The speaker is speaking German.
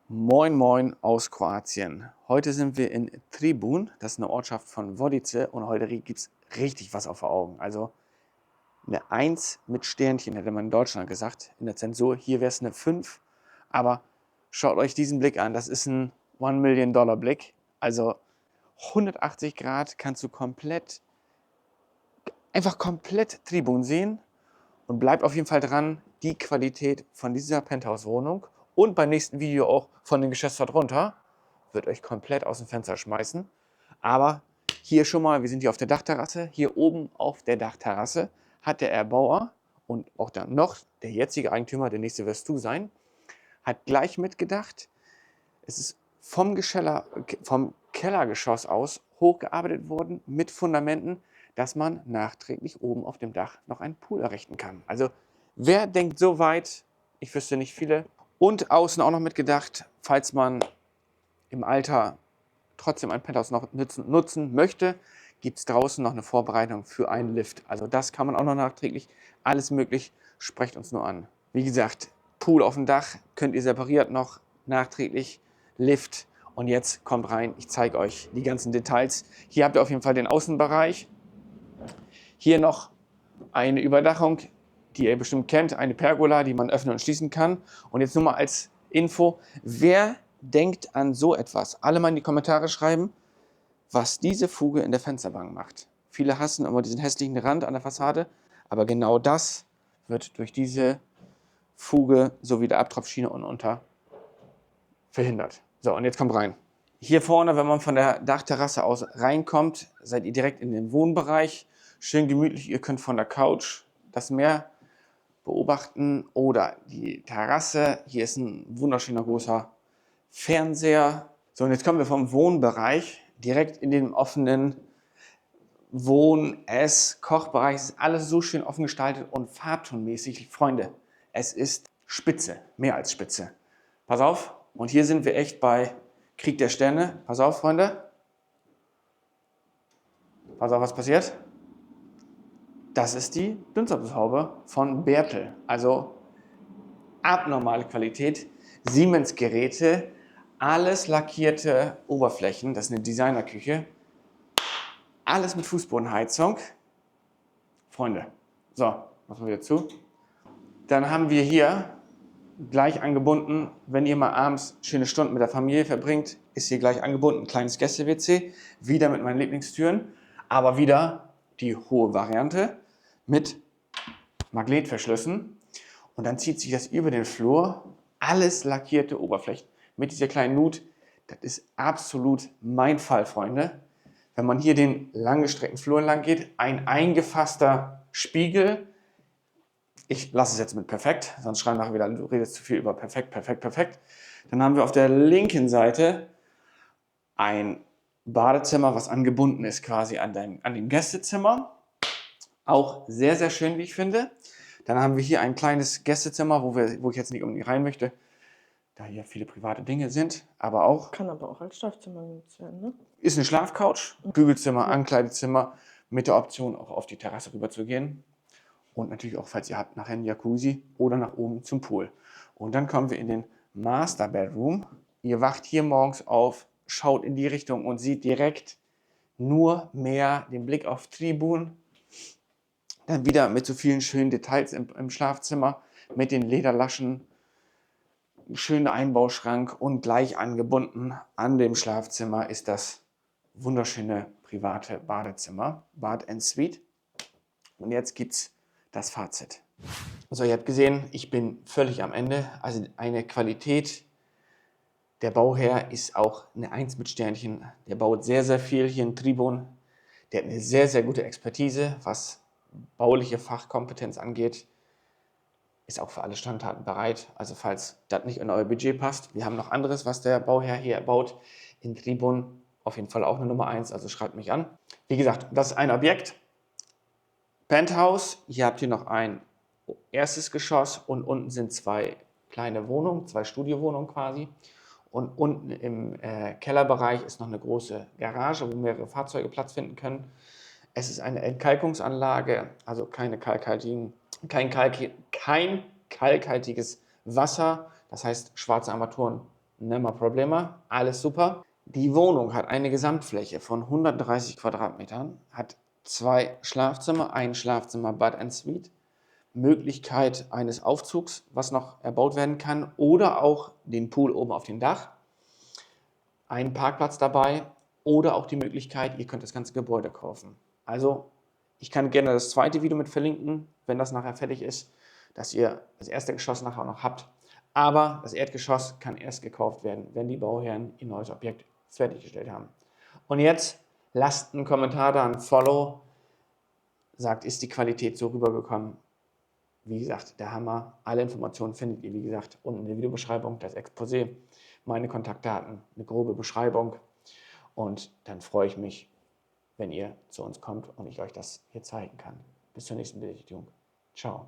Moin Moin aus Kroatien. Heute sind wir in Tribun, das ist eine Ortschaft von Vodice und heute gibt es richtig was auf den Augen. Also eine Eins mit Sternchen hätte man in Deutschland gesagt, in der Zensur. Hier wäre es eine 5, aber schaut euch diesen Blick an, das ist ein One-Million-Dollar-Blick. Also 180 Grad kannst du einfach komplett Tribun sehen und bleibt auf jeden Fall dran, die Qualität von dieser Penthouse-Wohnung und beim nächsten Video auch von dem Geschäftsort runter wird euch komplett aus dem Fenster schmeißen. Aber hier schon mal, wir sind hier auf der Dachterrasse. Hier oben auf der Dachterrasse hat der Erbauer und auch dann noch der jetzige Eigentümer, der nächste wirst du sein, hat gleich mitgedacht. Es ist vom Kellergeschoss aus hochgearbeitet worden mit Fundamenten, dass man nachträglich oben auf dem Dach noch einen Pool errichten kann. Also wer denkt so weit? Ich wüsste nicht viele. Und außen auch noch mitgedacht, falls man im Alter trotzdem ein Penthouse noch nutzen möchte, gibt es draußen noch eine Vorbereitung für einen Lift. Also das kann man auch noch nachträglich. Alles möglich, sprecht uns nur an. Wie gesagt, Pool auf dem Dach könnt ihr separiert noch nachträglich, Lift. Und jetzt kommt rein, ich zeige euch die ganzen Details. Hier habt ihr auf jeden Fall den Außenbereich. Hier noch eine Überdachung, die ihr bestimmt kennt, eine Pergola, die man öffnen und schließen kann. Und jetzt nur mal als Info, wer denkt an so etwas? Alle mal in die Kommentare schreiben, was diese Fuge in der Fensterbank macht. Viele hassen immer diesen hässlichen Rand an der Fassade, aber genau das wird durch diese Fuge sowie der Abtropfschiene und unter verhindert. So, und jetzt kommt rein. Hier vorne, wenn man von der Dachterrasse aus reinkommt, seid ihr direkt in den Wohnbereich. Schön gemütlich, ihr könnt von der Couch das Meer beobachten oder die Terrasse. Hier ist ein wunderschöner großer Fernseher. So, und jetzt kommen wir vom Wohnbereich direkt in den offenen Kochbereich. Es ist alles so schön offen gestaltet und farbtonmäßig. Freunde, es ist spitze, mehr als spitze. Pass auf, und hier sind wir echt bei Krieg der Sterne. Pass auf, Freunde. Pass auf, was passiert. Das ist die Dunstabzugshaube von Bertel. Also abnormale Qualität. Siemens-Geräte, alles lackierte Oberflächen. Das ist eine Designerküche. Alles mit Fußbodenheizung. Freunde, so, machen wir wieder zu. Dann haben wir hier gleich angebunden, wenn ihr mal abends schöne Stunden mit der Familie verbringt, ist hier gleich angebunden ein kleines Gäste-WC. Wieder mit meinen Lieblingstüren, aber wieder die hohe Variante mit Magnetverschlüssen. Und dann zieht sich das über den Flur, alles lackierte Oberflächen mit dieser kleinen Nut. Das ist absolut mein Fall, Freunde. Wenn man hier den langgestreckten Flur entlang geht, ein eingefasster Spiegel. Ich lasse es jetzt mit perfekt, sonst schreiben nachher wieder, du redest zu viel über perfekt, perfekt, perfekt. Dann haben wir auf der linken Seite ein Badezimmer, was angebunden ist quasi an dem Gästezimmer. Auch sehr, sehr schön, wie ich finde. Dann haben wir hier ein kleines Gästezimmer, wo ich jetzt nicht unbedingt rein möchte, da hier viele private Dinge sind, aber auch... Kann aber auch als Schlafzimmer genutzt werden, ne? Ist eine Schlafcouch, Bügelzimmer, Ankleidezimmer, mit der Option auch auf die Terrasse rüber zu gehen. Und natürlich auch, falls ihr habt, nachher einen Jacuzzi oder nach oben zum Pool. Und dann kommen wir in den Master Bedroom. Ihr wacht hier morgens auf, schaut in die Richtung und seht direkt nur mehr den Blick auf Tribun. Dann wieder mit so vielen schönen Details im Schlafzimmer, mit den Lederlaschen, schöner Einbauschrank und gleich angebunden an dem Schlafzimmer ist das wunderschöne private Badezimmer, Bad and Suite. Und jetzt gibt's das Fazit. So, ihr habt gesehen, ich bin völlig am Ende. Also eine Qualität. Der Bauherr ist auch eine 1 mit Sternchen. Der baut sehr, sehr viel hier in Tribun. Der hat eine sehr, sehr gute Expertise, was bauliche Fachkompetenz angeht. Ist auch für alle Standarten bereit. Also falls das nicht in euer Budget passt. Wir haben noch anderes, was der Bauherr hier baut. In Tribun auf jeden Fall auch eine Nummer 1, also schreibt mich an. Wie gesagt, das ist ein Objekt. Penthouse, hier habt ihr noch ein erstes Geschoss und unten sind 2 kleine Wohnungen, 2 Studiowohnungen quasi. Und unten im Kellerbereich ist noch eine große Garage, wo mehrere Fahrzeuge Platz finden können. Es ist eine Entkalkungsanlage, also kein kalkhaltiges Wasser, das heißt schwarze Armaturen Nimmer Problema, alles super. Die Wohnung hat eine Gesamtfläche von 130 Quadratmetern, hat 2 Schlafzimmer, ein Schlafzimmer, Bad and Suite, Möglichkeit eines Aufzugs, was noch erbaut werden kann, oder auch den Pool oben auf dem Dach, einen Parkplatz dabei oder auch die Möglichkeit, ihr könnt das ganze Gebäude kaufen. Also ich kann gerne das zweite Video mit verlinken, wenn das nachher fertig ist, dass ihr das erste Geschoss nachher auch noch habt. Aber das Erdgeschoss kann erst gekauft werden, wenn die Bauherren ihr neues Objekt fertiggestellt haben. Und jetzt lasst einen Kommentar da, ein Follow. Sagt, ist die Qualität so rübergekommen? Wie gesagt, der Hammer. Alle Informationen findet ihr, wie gesagt, unten in der Videobeschreibung, das Exposé, meine Kontaktdaten, eine grobe Beschreibung. Und dann freue ich mich, wenn ihr zu uns kommt und ich euch das hier zeigen kann. Bis zur nächsten Besichtigung. Ciao.